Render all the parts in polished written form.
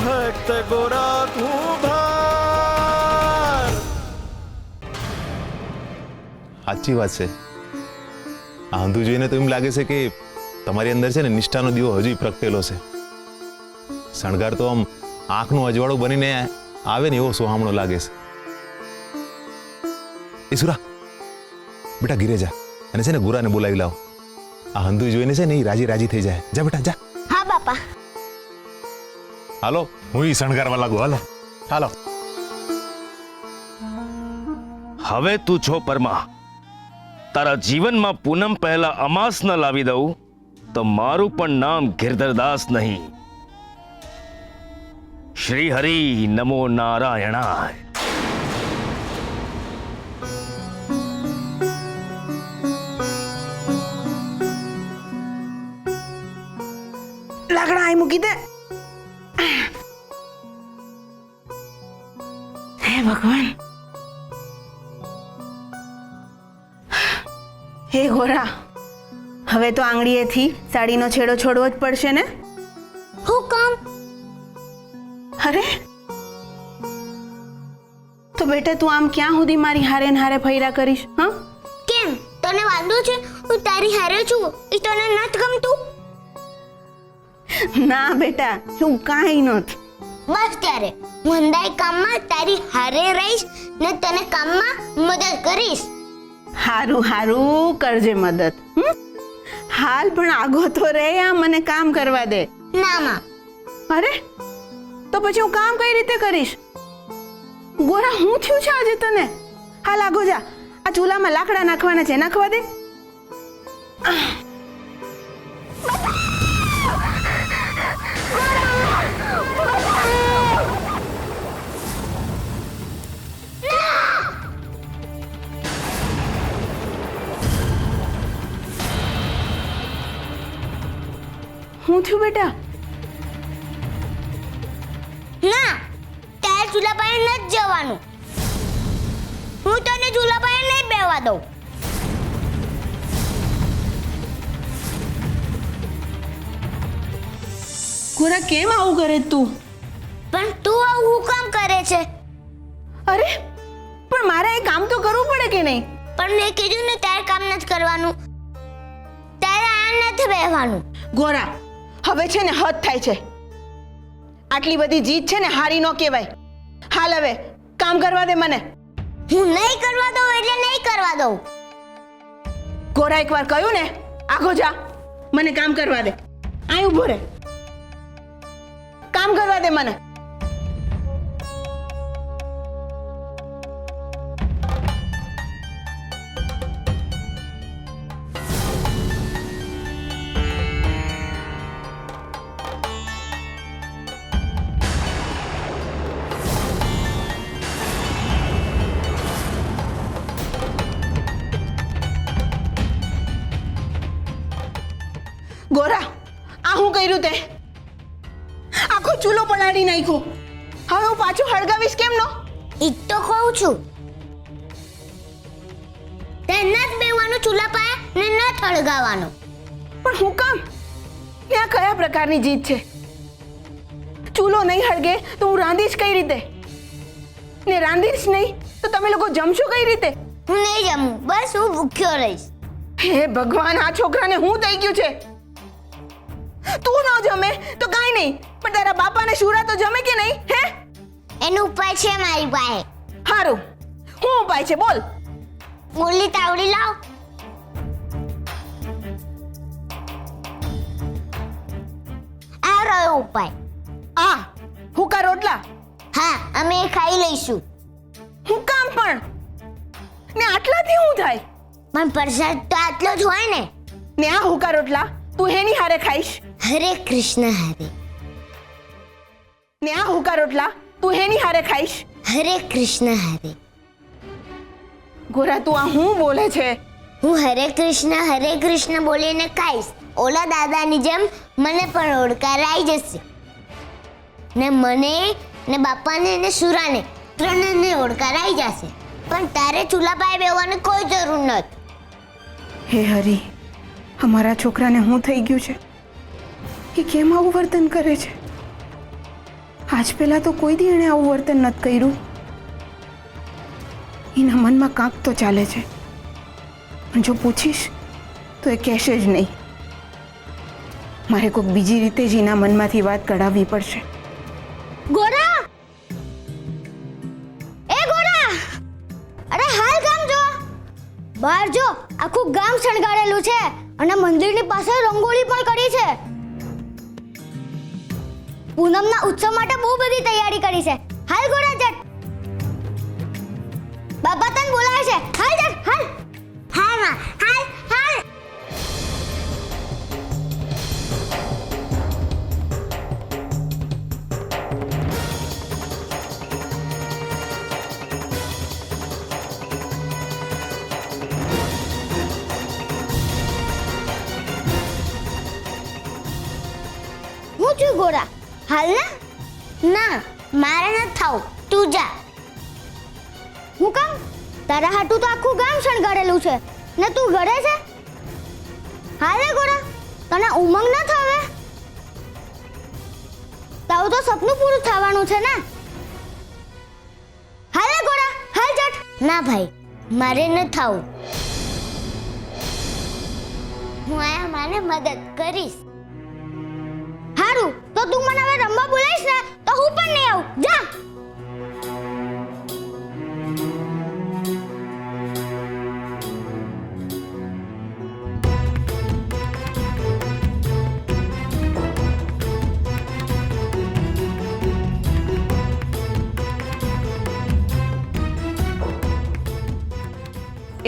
ભક્ત ગોરા તું ભાર. સાચી વાત છે. આ અંધું જોઈને તો એમ લાગે છે કે તમારી અંદર છે ને નિષ્ઠાનો દીવો હજુ પ્રગટેલો છે. શણગાર તો આમ આંખનું અજવાળું બનીને આવે ને એવો સોહામણો લાગે છે. એ સુરા, બેટા ઘીરે જા અને છે ને ગુરાને બોલાવી લાવો. આ હંધુ જોઈને છે ને એ રાજી રાજી થઈ જાય. જા બેટા જા. હા બાપા. હાલો, હું ઈ શણગારવા લાગુ. હાલો હાલો. હવે તું છો પરમા, તારા જીવનમાં પૂનમ પહેલા અમાસ ન લાવી દઉં તો મારું પણ નામ ગિરધરદાસ નહીં. શ્રી હરિ નમો નારાયણાય. લાકડા આઈ મૂકી દે. હે ભગવાન. હે ગોરા, હવે તો આંગળીએથી સાડીનો છેડો છોડવો જ પડશે ને? હું કામ? અરે તો બેટા તું આમ ક્યાં સુધી મારી હારે ને હારે ફર્યા કરીશ? હા, કેમ તને વાંધો છે? હું તારી હારે છું, એ તને નથી ગમતું? ના બેટા, હું કાંઈ નથી. બસ ત્યારે હું અંધાઈ કામમાં તારી હારે રહીશ ને તને કામમાં મદદ કરીશ. હારું હારું કરજે મદદ. હાલ પણ આગો તો રે, આ મને કામ કરવા દે. ના માં. અરે તો પછી હું કામ કઈ રીતે કરીશ? ગોરા, હું થયું છે આજે તને? હાલ આગો જા, આ ચૂલામાં લાકડા નાખવાના છે, નાખવા દે. હું થયું બેટા? ના, તારે ચૂલા પાસે નથી જવાનું. હું તને ચૂલા પાસે નહીં બેવા દઉં. ગોરા, કેમ આવું કરે તું? પણ તું આવું હું કામ કરે છે? અરે પણ મારે એ કામ તો કરવું પડે કે નહીં? પણ મેં કીધું ને તારે કામ નથી કરવાનું, તારે આ નથી બેહવાનું. ગોરા, હવે છે ને હદ થાય છે. આટલી બધી જીત છે ને હારી ન કહેવાય. હાલ હવે કામ કરવા દે મને. હું નહીં કરવા દઉં એટલે નહીં કરવા દઉં. ગોરા, એકવાર કહ્યું ને, આગો જા, મને કામ કરવા દે. અહીં ઊભો રહે, કામ કરવા દે મને. ગોરા, આ હું કર્યું તે? આખો ચૂલો પલાળી નાખ્યો. હવે હું પાછું હળગાવીશ કેમ નો? ઈ તો કહું છું. તે નથી બેવાનું ચૂલા પાસે ને ન થળગાવાનું. પણ હું કામ? ને આ કયા પ્રકારની જીત છે? ચૂલો નહીં હળગે તો હું રાંધીશ કઈ રીતે? ને રાંધીશ નહીં તો તમે લોકો જમશો કઈ રીતે? હું નહીં જમું, બસ હું ભૂખ્યો રહીશ. હે ભગવાન, આ છોકરાને હું થઈ ગયું છે? તું ન જમે તો કાંઈ નહીં, પણ તારા બાપા ને શુરા તો જમે કે નહીં? હે, એનો ઉપાય છે મારી પાસે. હારું, હું ઉપાય છે બોલ? મુરલી તાવડી લાવ. આ રહ્યો ઉપાય. આ હુકા રોટલા? હા, અમે એ ખાઈ લઈશું. હું કામ પણ? ને આટલાથી શું થાય? પણ પ્રસાદ તો આટલો જ હોય ને. ને આ હુકા રોટલા તું હેની હારે ખાઈશ? હરે કૃષ્ણ હરે. ને આ હુકા રોટલા તું હેની હારે ખાઈશ? હરે કૃષ્ણ હરે. ગોરા, તું આ હું બોલે છે? હું હરે કૃષ્ણ બોલીને ખાઈશ. ઓલા દાદાની જેમ મને પણ ઓળકાર આવી જશે ને મને ને બાપાને ને સુરાને ત્રણેયને ઓળકાર આવી જશે. પણ તારે ચૂલા પાસે બેસવાની કોઈ જરૂર નથી. હે હરી, અમારા છોકરાને શું થઈ ગયું છે? એ કેમ આવું વર્તન કરે છે? આજ પહેલા તો કોઈ દી એણે આવું વર્તન નથી કર્યું. એના મનમાં કાંક તો ચાલે છે, પણ જો પૂછીશ તો એ કહેશે જ નહીં. મારે કોઈક બીજી રીતે જ એના મનમાંથી વાત કઢાવવી પડશે. ગોરા, એ ગોરા, અરે હાલ ગામ જો. બહાર જો, આખું ગામ શણગારેલું છે અને મંદિરની પાસે રંગોળી પણ કરી છે. પૂનમના ઉત્સવ માટે બહુ બધી તૈયારી કરી છે. હાલ ગોરા જટ. બાપા તને બોલાવે છે. હાલ જટ, હાલ. હાલ માં, હાલ, હાલ. હું છું ગોરા. હાલ ને. ના, મારે ન થાવ. તું જા. હું કામ? તારા હાટું તો આખું ગામ શણગારેલું છે ને તું ઘરે છે. હાલે ગોરા, તને ઉમંગ ન થાવે? તારું તો સપનું પૂરું થવાનું છે ને. હાલે ગોરા, હાલ જટ. ના ભાઈ, મારે ન થાવ. હું આયા માને મદદ કરીશ. હારું, તો તું મને હવે રમવા બોલાવીશ ને તો હું પણ નહીં આવું. જા.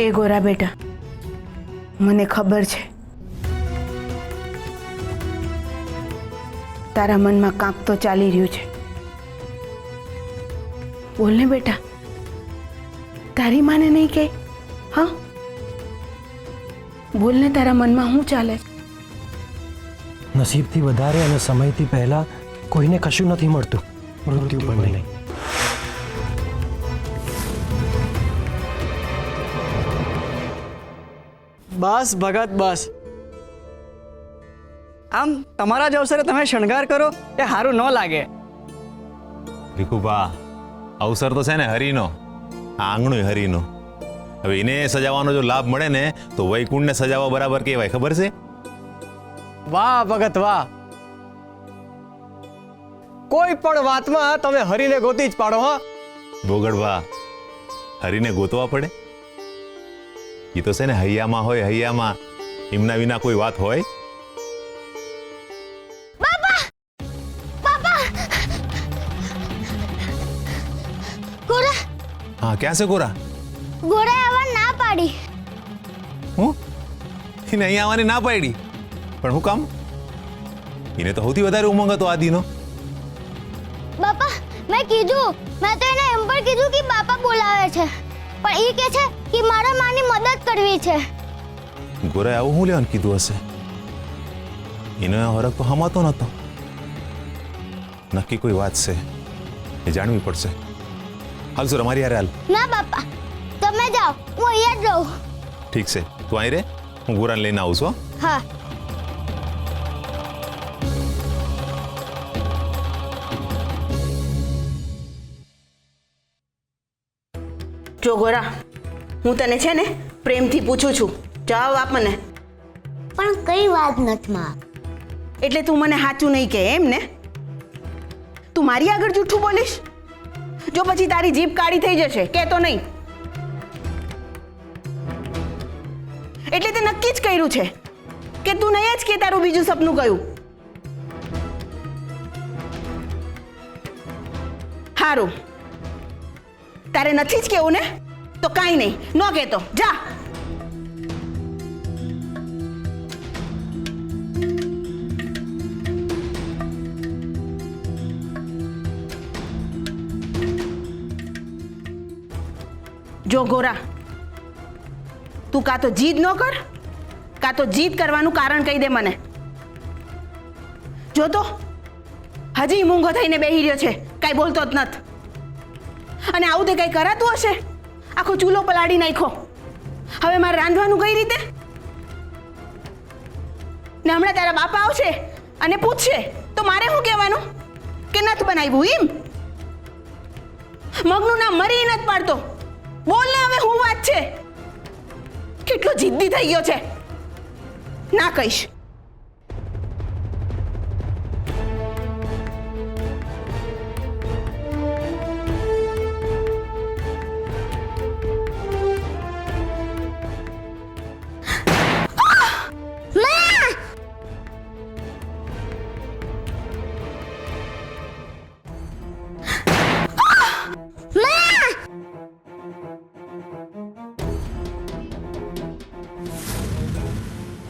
એ ગોરા બેટા, મને ખબર છે તારા મનમાં કાંક તો ચાલી રહ્યું છે. બોલ ને બેટા, તારી માને નહીં કે? હા, બોલ ને, તારા મનમાં શું ચાલે છે? નસીબથી વધારે અને સમયથી પહેલા કોઈને કશું નથી મળતું, મૃત્યુ પણ નહીં. બસ ભગત બસ. આમ તમારા જ અવસરે તમે શણગાર કરો એ સારું ન લાગે. ભીખુભા, અવસર તો છે ને હરિનો, આ આંગણું હરિનું. હવે એને સજાવવાનો જો લાભ મળે ને તો વૈકુંઠને સજાવવા બરાબર કહેવાય, ખબર છે? વાહ ભગત વાહ. કોઈ પણ વાતમાં તમે હરિને ગોતી જ પાડો. હા, બોગડભા, હરિને ગોતવા પડે? એ તો છે ને હૈયામાં હોય, હૈયામાં. એમના વિના કોઈ વાત હોય? ગોરા, હા, ક્યાં છે ગોરા? ગોરાએ આવવા ના પાડી. હું? એને અહીંયા આવવાની ના પાડી? પણ હું કામ? એને તો સૌથી વધારે ઉમંગ હતો આદિનો. બાપા, મેં કીધું, મેં તો એને એમ પણ કીધું કે બાપા બોલાવે છે, પણ એ કહે છે કે મારા માની મદદ કરવી છે. ગોરાએ આવું શું લેવાનું કીધું હશે? એનો હરખ તો હમાતો નતો. નક્કી કોઈ વાત છે, એ જાણવી પડશે. હાલ સુર, અમારી યારે હાલ. ના બાપા, તમે જાઓ, હું અહીંયા જ રહું. ઠીક છે, તું અહીં રે, હું ગોરાને લઈને આવું છું. હા. જો ગોરા, હું તને છે ને પ્રેમથી પૂછું છું, જવાબ આપ મને. પણ કઈ વાત નથી માં. એટલે તું મને સાચું નહીં કહે એમ ને? તું મારી આગળ જૂઠું બોલીશ? જો પછી તારી જીભ કાળી થઈ જશે, કહેતો નહીં. એટલે તે નક્કી જ કર્યું છે કે તું નહીં જ કે તારું બીજું સપનું કયું? હારું, તારે નથી જ કેવું ને તો કાંઈ નહીં, ન કહેતો, જા. જો ગોરા, તું કાં તો જીદ ન કર, કાં તો જીદ કરવાનું કારણ કહી દે મને. જો તો હજી મૂંગો થઈને બેહી રહ્યો છે, કાંઈ બોલતો જ નથી. અને આવું તે કંઈ કરાતું હશે? આખો ચૂલો પલાળી નાખ્યો. હવે મારે રાંધવાનું કઈ રીતે? ને હમણાં તારા બાપા આવશે અને પૂછશે તો મારે શું કહેવાનું? કે નથી બનાવ્યું એમ? મગનું નામ મરી નથી પાડતો. બોલ ને હવે હું વાત છે? કેટલો જિદ્દી થઈ ગયો છે. ના કહીશ.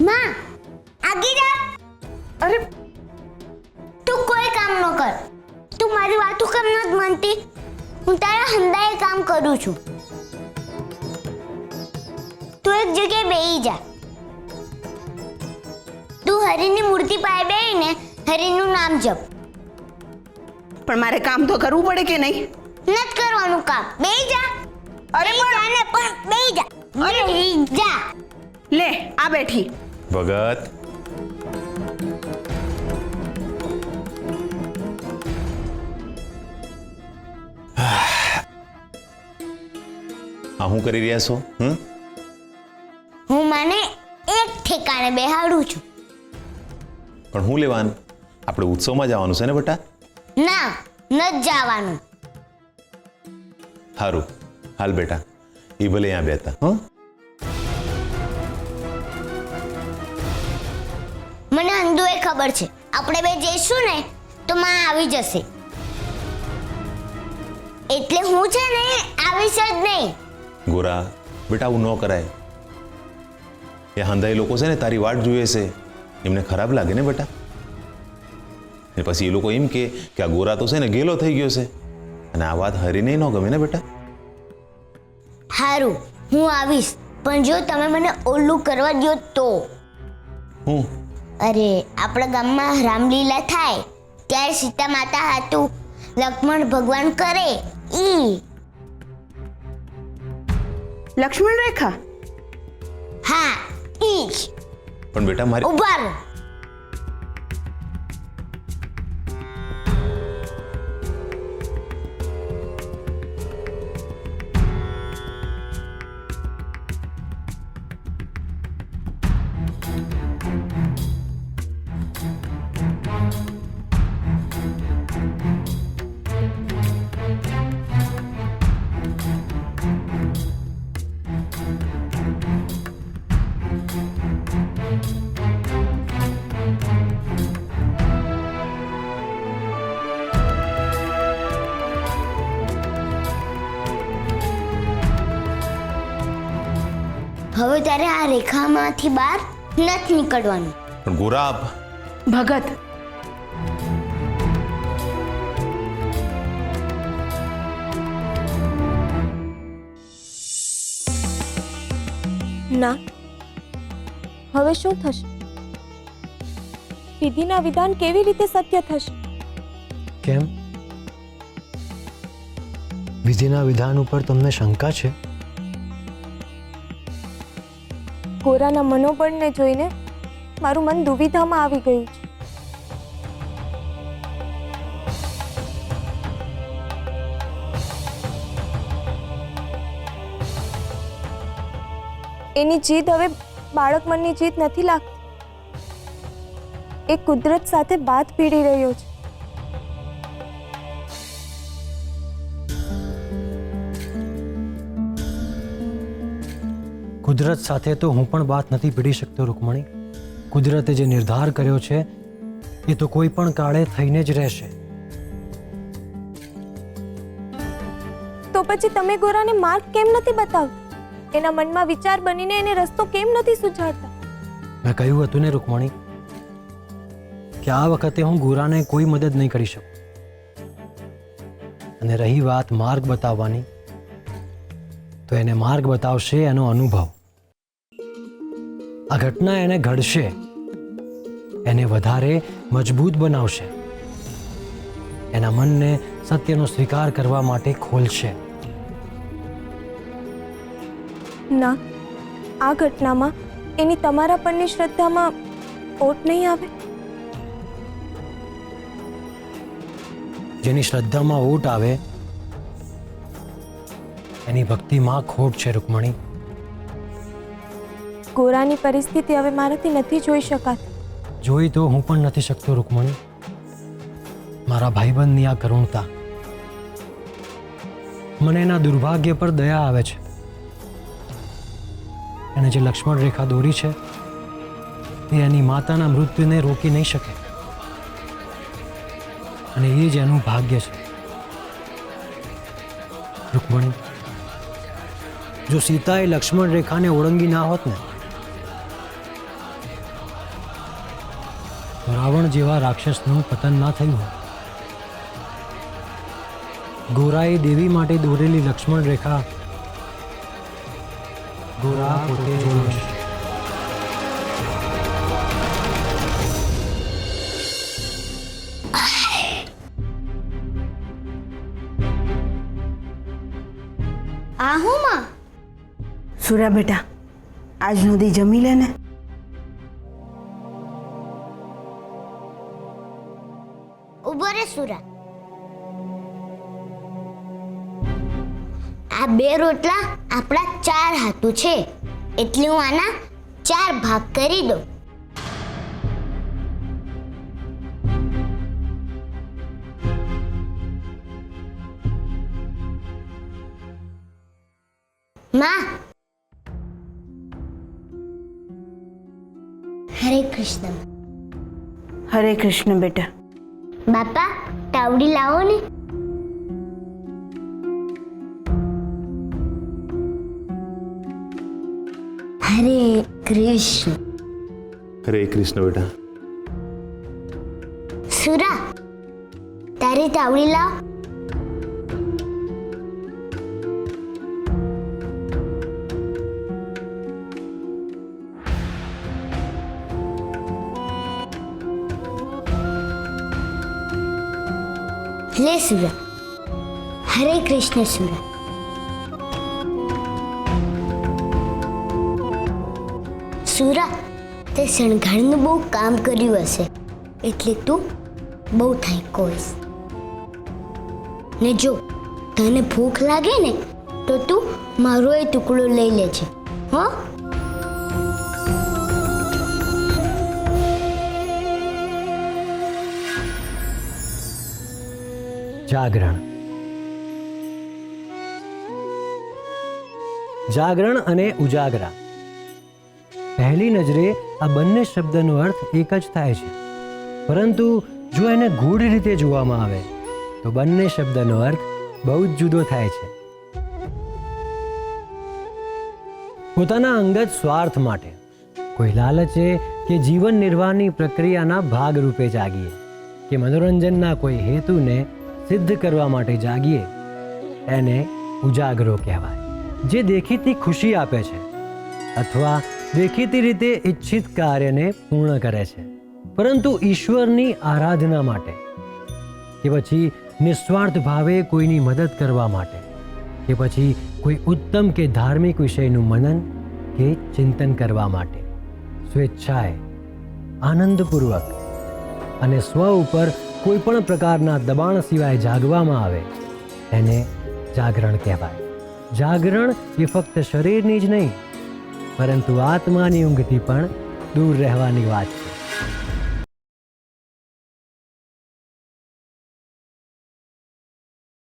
માં આગી જા. અરે તું કોઈ કામ ન કર. તું મારી વાતો કેમ નથી માનતી? હું તારા હંદાએ કામ કરું છું. તું એક જગ્યાએ બેહી જા. તું હરિની મૂર્તિ પાસે બેહીને હરિનું નામ જપ. પણ મારે કામ તો કરવું પડે કે નહીં? નથી કરવાનું કામ. બેહી જા. અરે બેહી જા ને પણ બેહી જા. બેહી જા. લે આ બેઠી. ભગત આ હું કરી રહ્યા છો? હું મને એક ઠેકાણે બેહાડું છું. પણ હું લેવાનું? આપણે ઉત્સવમાં જવાનું છે ને બેટા? ના, નથી જવાનું. સારું હાલ બેટા, એ ભલે અહીંયા બેતા. મને અંધુએ ખબર છે આપણે બે જઈશું ને તો માં આવી જશે. એટલે હું છે ને આવીશ જ નહીં. ગોરા બેટા આવું ન કરાય. એ હંધાઈ લોકો છે ને તારી વાટ જોઈએ છે, એમને ખરાબ લાગે ને બેટા. ને પછી એ લોકો એમ કે આ ગોરા તો છે ને ગેલો થઈ ગયો છે, અને આ વાત હરીને ન ગમે ને બેટા. હારું, હું આવીશ, પણ જો તમે મને ઓલું કરવા દો તો. હું અરે આપણા ગામમાં રામલીલા થાય ત્યારે સીતા માતા હાટુ લક્ષ્મણ ભગવાન કરે ઈ. લક્ષ્મણ રેખા? હા ઈ જ. પણ બેટા મારી ઉભા રહો. હવે તારે આ રેખામાંથી બહાર નથી નીકળવાનું. પણ ગોરા ભગત, ના, હવે શું થશે? વિધિના વિધાન કેવી રીતે સત્ય થશે? કેમ? વિધિના વિધાન ઉપર તમને શંકા છે? ગોરાના મનોબળને જોઈને મારું મન દુવિધામાં આવી ગયું છે. એની જીદ હવે બાળક મનની જીદ નથી લાગતી. એ કુદરત સાથે બાથ ભીડી રહ્યો છે. કુદરત સાથે તો હું પણ વાત નથી ભીડી શકતો રૂકમણી. કુદરતે જે નિર્ધાર કર્યો છે એ તો કોઈ પણ કાળે થઈને જ રહેશે. તો પછી તમે ગોરાને માર્ગ કેમ નથી બતાવતા? એના મનમાં વિચાર બનીને એને રસ્તો કેમ નથી સુઝાડતા? મેં કહ્યું હતું ને રૂકમણી કે આ વખતે હું ગોરાને કોઈ મદદ નહીં કરી શકું. અને રહી વાત માર્ગ બતાવવાની, તો એને માર્ગ બતાવશે એનો અનુભવ. આ ઘટના એને ઘડશે, એને વધારે મજબૂત બનાવશે, એના મનને સત્યનો સ્વીકાર કરવા માટે ખોલશે. ના, આ ઘટનામાં એની તમારા પરની શ્રદ્ધામાં ઓટ નહીં આવે. જેની શ્રદ્ધામાં ઓટ આવે એની ભક્તિમાં ખોટ છે રૂકમણી. ગોરાની પરિસ્થિતિ હવે મારાથી નથી જોઈ શકાતી. જોઈ તો હું પણ નથી શકતો રૂકમણી. મારા ભાઈબંધની આ કરુણતા, મને એના દુર્ભાગ્ય પર દયા આવે છે. એને જે લક્ષ્મણ રેખા દોરી છે એ એની માતાના મૃત્યુને રોકી નહીં શકે, અને એ જ એનું ભાગ્ય છે. રૂકમણી, જો સીતાએ લક્ષ્મણ રેખાને ઓળંગી ના હોત ને તો રાવણ જેવા રાક્ષસનું પતન ના થયું હોત. ગોરાએ દેવી માટે દોરેલી લક્ષ્મણ રેખા ગોરા પોતે જોડે છે. આ હું માં? સુરા બેટા, આજનો દી જમી લે ને. ઉભો રે સુરા. આ 2 રોટલા આપણા 4 હાથું છે, એટલે હું આના 4 ભાગ કરી દઉં. માં, હરે કૃષ્ણ. હરે કૃષ્ણ બેટા. બાપા, તાવડી લાવો ને. હરે કૃષ્ણ. હરે કૃષ્ણ બેટા. સુરા, તારી તાવડી લાવ. લે સુરા. હરે કૃષ્ણ સુરા. સુરા, તે શણગારનું બહુ કામ કર્યું હશે, એટલે તું બહુ થાક્યો હોઈશ. ને જો તને ભૂખ લાગે ને તો તું મારો એ ટુકડો લઈ લેજે, હો? જાગરણ. જાગરણ અને ઉજાગરા. પહેલી નજરે આ બંને શબ્દનો અર્થ એક જ થાય છે, પરંતુ જો એને ગૂઢ રીતે જોવામાં આવે તો બંને શબ્દનો અર્થ બહુ જ જુદો થાય છે. પોતાના અંગત સ્વાર્થ માટે, કોઈ લાલચે કે જીવન નિર્વાહની પ્રક્રિયાના ભાગરૂપે જાગીએ કે મનોરંજનના કોઈ હેતુને સિદ્ધ કરવા માટે જાગીએ, એને ઉજાગરો કહેવાય. જે દેખીતી ખુશી આપે છે અથવા દેખીતી રીતે ઈચ્છિત કાર્યને પૂર્ણ કરે છે, પરંતુ ઈશ્વરની આરાધના માટે કે પછી નિસ્વાર્થ ભાવે કોઈની મદદ કરવા માટે કે પછી કોઈ ઉત્તમ કે ધાર્મિક વિષયનું મનન કે ચિંતન કરવા માટે સ્વેચ્છાએ, આનંદપૂર્વક અને સ્વ ઉપર કોઈ પણ પ્રકારના દબાણ સિવાય જાગવામાં આવે એને જાગરણ કહેવાય. જાગરણ એ ફક્ત શરીરની જ નહીં પરંતુ આત્માની ઊંઘથી પણ દૂર રહેવાની વાત છે.